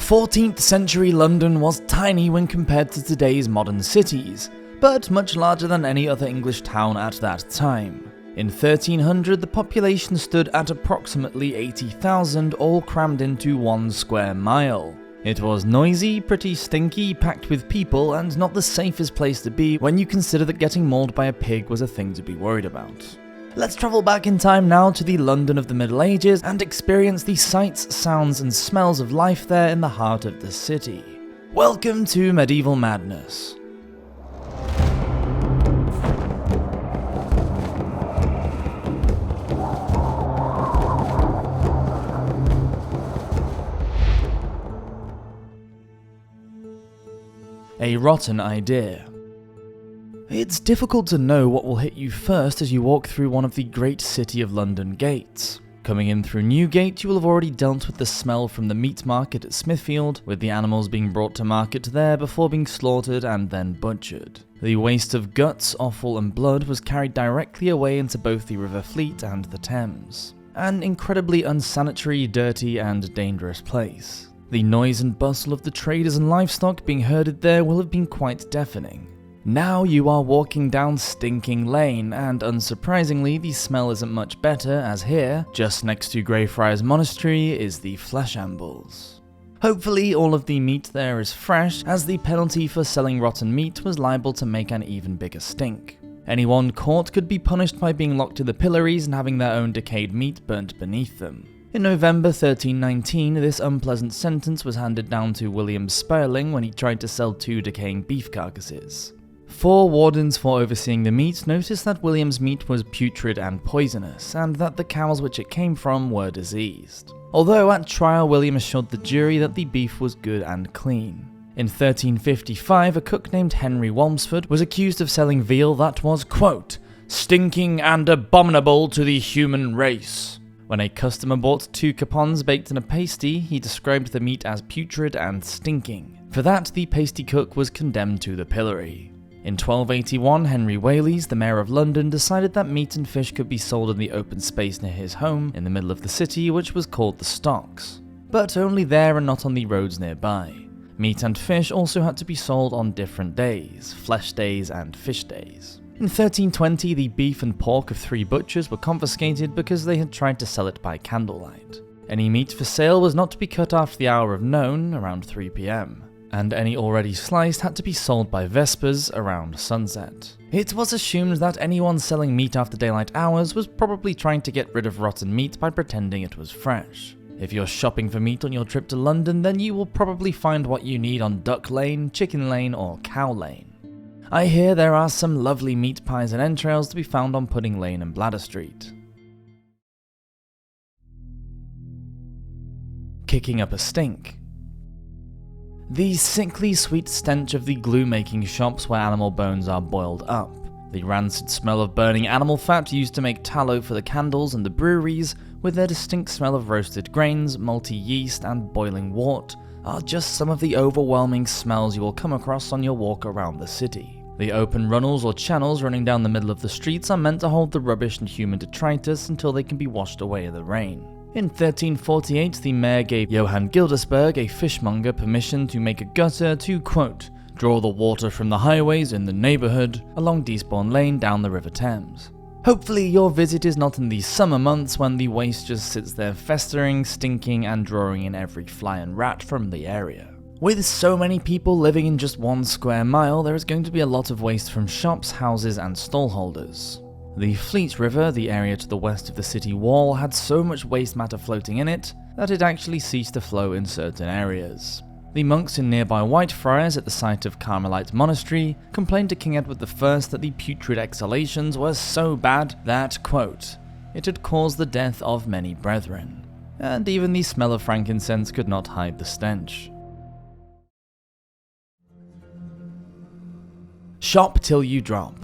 14th century London was tiny when compared to today's modern cities, but much larger than any other English town at that time. In 1300, the population stood at approximately 80,000, all crammed into 1 square mile. It was noisy, pretty stinky, packed with people, and not the safest place to be when you consider that getting mauled by a pig was a thing to be worried about. Let's travel back in time now to the London of the Middle Ages and experience the sights, sounds, and smells of life there in the heart of the city. Welcome to Medieval Madness. A rotten idea. It's difficult to know what will hit you first as you walk through one of the great City of London gates. Coming in through Newgate, you will have already dealt with the smell from the meat market at Smithfield, with the animals being brought to market there before being slaughtered and then butchered. The waste of guts, offal and blood was carried directly away into both the River Fleet and the Thames. An incredibly unsanitary, dirty and dangerous place. The noise and bustle of the traders and livestock being herded there will have been quite deafening. Now you are walking down Stinking Lane, and unsurprisingly the smell isn't much better as here, just next to Greyfriars Monastery, is the flesh ambles. Hopefully all of the meat there is fresh, as the penalty for selling rotten meat was liable to make an even bigger stink. Anyone caught could be punished by being locked to the pillories and having their own decayed meat burnt beneath them. In November 1319, this unpleasant sentence was handed down to William Spurling when he tried to sell 2 decaying beef carcasses. 4 wardens for overseeing the meat noticed that William's meat was putrid and poisonous, and that the cows which it came from were diseased. Although at trial William assured the jury that the beef was good and clean. In 1355, a cook named Henry Walmsford was accused of selling veal that was, quote, "stinking and abominable to the human race." When a customer bought 2 capons baked in a pasty, he described the meat as putrid and stinking. For that, the pasty cook was condemned to the pillory. In 1281, Henry Whalley, the mayor of London, decided that meat and fish could be sold in the open space near his home, in the middle of the city, which was called the Stocks. But only there and not on the roads nearby. Meat and fish also had to be sold on different days, flesh days and fish days. In 1320, the beef and pork of 3 butchers were confiscated because they had tried to sell it by candlelight. Any meat for sale was not to be cut after the hour of noon, around 3 PM. And any already sliced had to be sold by vespers, around sunset. It was assumed that anyone selling meat after daylight hours was probably trying to get rid of rotten meat by pretending it was fresh. If you're shopping for meat on your trip to London, then you will probably find what you need on Duck Lane, Chicken Lane or Cow Lane. I hear there are some lovely meat pies and entrails to be found on Pudding Lane and Bladder Street. Kicking up a stink. The sickly sweet stench of the glue-making shops where animal bones are boiled up, the rancid smell of burning animal fat used to make tallow for the candles and the breweries, with their distinct smell of roasted grains, malty yeast and boiling wort, are just some of the overwhelming smells you will come across on your walk around the city. The open runnels or channels running down the middle of the streets are meant to hold the rubbish and human detritus until they can be washed away in the rain. In 1348, the mayor gave Johann Gildersberg, a fishmonger, permission to make a gutter to, quote, draw the water from the highways in the neighbourhood along Deesbourne Lane down the River Thames. Hopefully your visit is not in the summer months when the waste just sits there festering, stinking and drawing in every fly and rat from the area. With so many people living in just 1 square mile, there is going to be a lot of waste from shops, houses and stallholders. The Fleet River, the area to the west of the city wall, had so much waste matter floating in it that it actually ceased to flow in certain areas. The monks in nearby Whitefriars at the site of Carmelite Monastery complained to King Edward I that the putrid exhalations were so bad that, quote, it had caused the death of many brethren. And even the smell of frankincense could not hide the stench. Shop till you drop.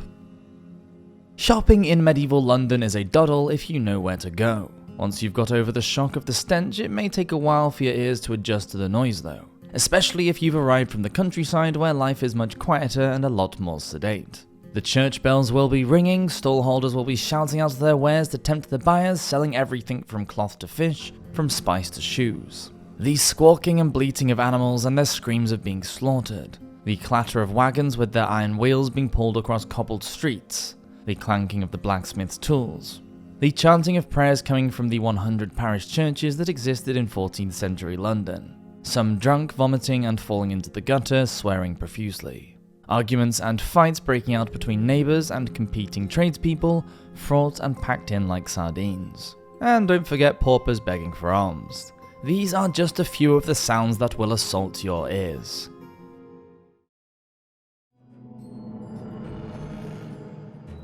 Shopping in medieval London is a doddle if you know where to go. Once you've got over the shock of the stench, it may take a while for your ears to adjust to the noise though, especially if you've arrived from the countryside where life is much quieter and a lot more sedate. The church bells will be ringing, stallholders will be shouting out their wares to tempt the buyers, selling everything from cloth to fish, from spice to shoes. The squawking and bleating of animals and their screams of being slaughtered. The clatter of wagons with their iron wheels being pulled across cobbled streets. The clanking of the blacksmith's tools. The chanting of prayers coming from the 100 parish churches that existed in 14th century London. Some drunk, vomiting and falling into the gutter, swearing profusely. Arguments and fights breaking out between neighbours and competing tradespeople, fraught and packed in like sardines. And don't forget paupers begging for alms. These are just a few of the sounds that will assault your ears.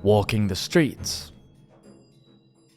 Walking the streets.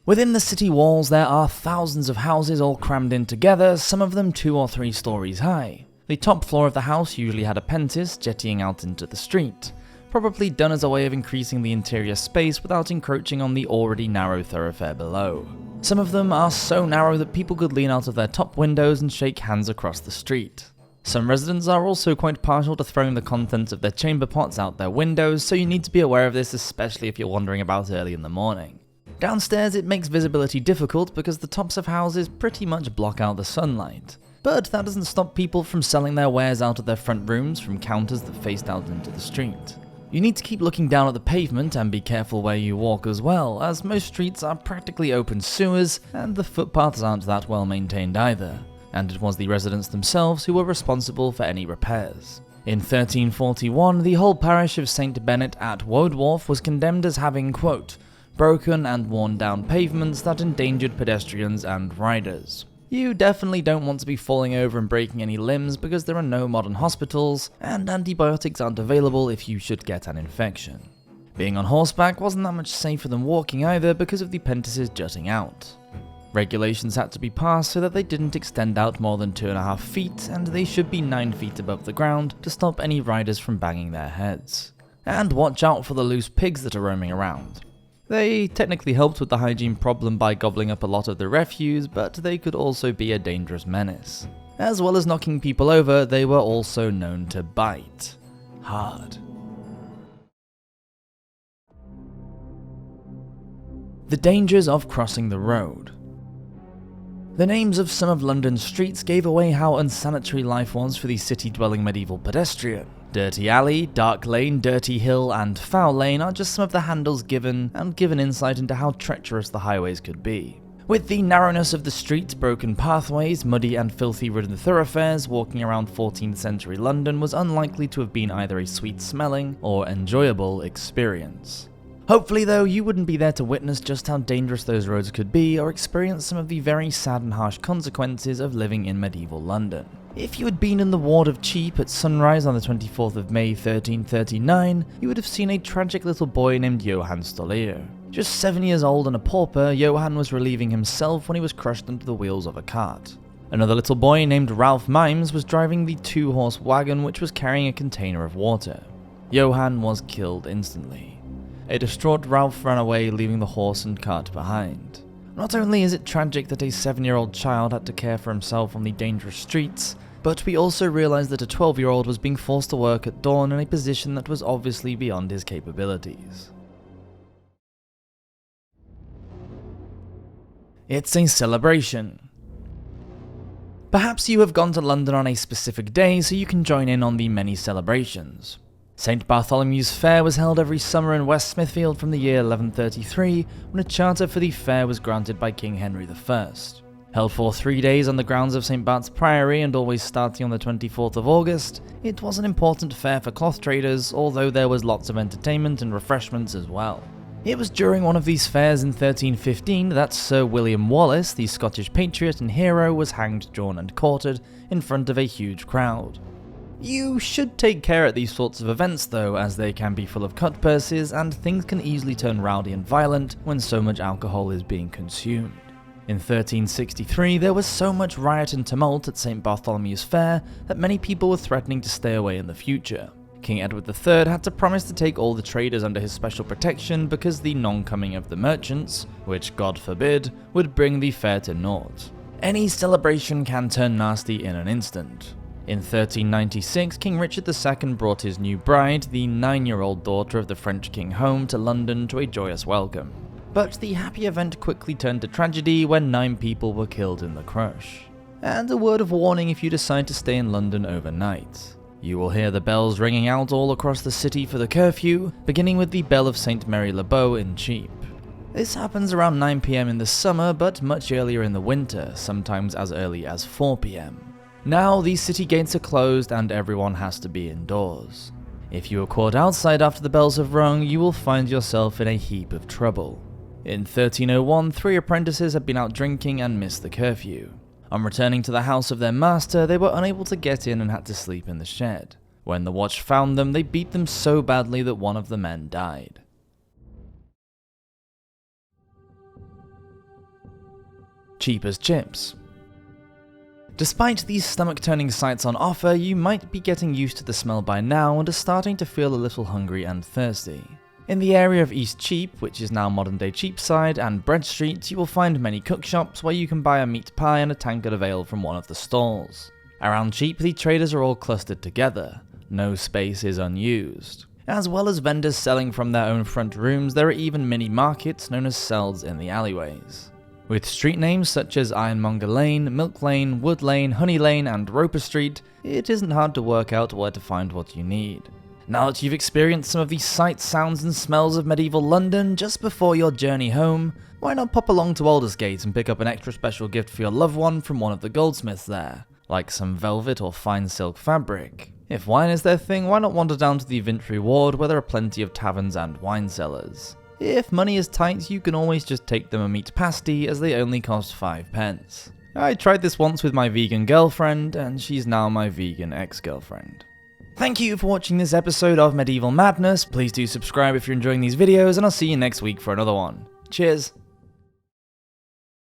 Within the city walls there are thousands of houses all crammed in together, some of them 2 or 3 stories high. The top floor of the house usually had a pentis jettying out into the street, probably done as a way of increasing the interior space without encroaching on the already narrow thoroughfare below. Some of them are so narrow that people could lean out of their top windows and shake hands across the street. Some residents are also quite partial to throwing the contents of their chamber pots out their windows, so you need to be aware of this, especially if you're wandering about early in the morning. Downstairs it makes visibility difficult because the tops of houses pretty much block out the sunlight. But that doesn't stop people from selling their wares out of their front rooms from counters that faced out into the street. You need to keep looking down at the pavement and be careful where you walk as well, as most streets are practically open sewers and the footpaths aren't that well maintained either. And it was the residents themselves who were responsible for any repairs. In 1341, the whole parish of St. Bennet at Woodwharf was condemned as having, quote, broken and worn down pavements that endangered pedestrians and riders. You definitely don't want to be falling over and breaking any limbs because there are no modern hospitals, and antibiotics aren't available if you should get an infection. Being on horseback wasn't that much safer than walking either because of the pentices jutting out. Regulations had to be passed so that they didn't extend out more than 2.5 feet, and they should be 9 feet above the ground to stop any riders from banging their heads. And watch out for the loose pigs that are roaming around. They technically helped with the hygiene problem by gobbling up a lot of the refuse, but they could also be a dangerous menace. As well as knocking people over, they were also known to bite hard. The dangers of crossing the road. The names of some of London's streets gave away how unsanitary life was for the city-dwelling medieval pedestrian. Dirty Alley, Dark Lane, Dirty Hill, and Foul Lane are just some of the handles given, and give an insight into how treacherous the highways could be. With the narrowness of the streets, broken pathways, muddy and filthy ridden thoroughfares, walking around 14th century London was unlikely to have been either a sweet-smelling or enjoyable experience. Hopefully though, you wouldn't be there to witness just how dangerous those roads could be, or experience some of the very sad and harsh consequences of living in medieval London. If you had been in the ward of Cheap at sunrise on the 24th of May 1339, you would have seen a tragic little boy named Johann Stolier. Just 7 years old and a pauper, Johann was relieving himself when he was crushed under the wheels of a cart. Another little boy named Ralph Mimes was driving the 2-horse wagon which was carrying a container of water. Johann was killed instantly. A distraught Ralph ran away, leaving the horse and cart behind. Not only is it tragic that a 7-year-old child had to care for himself on the dangerous streets, but we also realize that a 12-year-old was being forced to work at dawn in a position that was obviously beyond his capabilities. It's a celebration. Perhaps you have gone to London on a specific day so you can join in on the many celebrations. St. Bartholomew's Fair was held every summer in West Smithfield from the year 1133, when a charter for the fair was granted by King Henry I. Held for 3 days on the grounds of St. Bart's Priory and always starting on the 24th of August, it was an important fair for cloth traders, although there was lots of entertainment and refreshments as well. It was during one of these fairs in 1315 that Sir William Wallace, the Scottish patriot and hero, was hanged, drawn and quartered in front of a huge crowd. You should take care at these sorts of events though, as they can be full of cutpurses and things can easily turn rowdy and violent when so much alcohol is being consumed. In 1363 there was so much riot and tumult at St. Bartholomew's Fair that many people were threatening to stay away in the future. King Edward III had to promise to take all the traders under his special protection because the non-coming of the merchants, which God forbid, would bring the fair to naught. Any celebration can turn nasty in an instant. In 1396, King Richard II brought his new bride, the 9-year-old daughter of the French king, home to London to a joyous welcome. But the happy event quickly turned to tragedy when 9 people were killed in the crush. and a word of warning if you decide to stay in London overnight. You will hear the bells ringing out all across the city for the curfew, beginning with the Bell of St. Mary Le Bow in Cheap. This happens around 9 PM in the summer, but much earlier in the winter, sometimes as early as 4 PM. Now, these city gates are closed and everyone has to be indoors. If you are caught outside after the bells have rung, you will find yourself in a heap of trouble. In 1301, 3 apprentices had been out drinking and missed the curfew. On returning to the house of their master, they were unable to get in and had to sleep in the shed. When the watch found them, they beat them so badly that one of the men died. Cheap as chips. Despite these stomach-turning sights on offer, you might be getting used to the smell by now and are starting to feel a little hungry and thirsty. In the area of East Cheap, which is now modern-day Cheapside, and Bread Street, you will find many cookshops where you can buy a meat pie and a tankard of ale from one of the stalls. Around Cheap, the traders are all clustered together. No space is unused. As well as vendors selling from their own front rooms, there are even mini markets known as cells in the alleyways. With street names such as Ironmonger Lane, Milk Lane, Wood Lane, Honey Lane, and Roper Street, it isn't hard to work out where to find what you need. Now that you've experienced some of the sights, sounds, and smells of medieval London just before your journey home, why not pop along to Aldersgate and pick up an extra special gift for your loved one from one of the goldsmiths there, like some velvet or fine silk fabric. If wine is their thing, why not wander down to the Vintry Ward where there are plenty of taverns and wine cellars. If money is tight, you can always just take them a meat pasty as they only cost 5 pence. I tried this once with my vegan girlfriend, and she's now my vegan ex-girlfriend. Thank you for watching this episode of Medieval Madness. Please do subscribe if you're enjoying these videos, and I'll see you next week for another one. Cheers!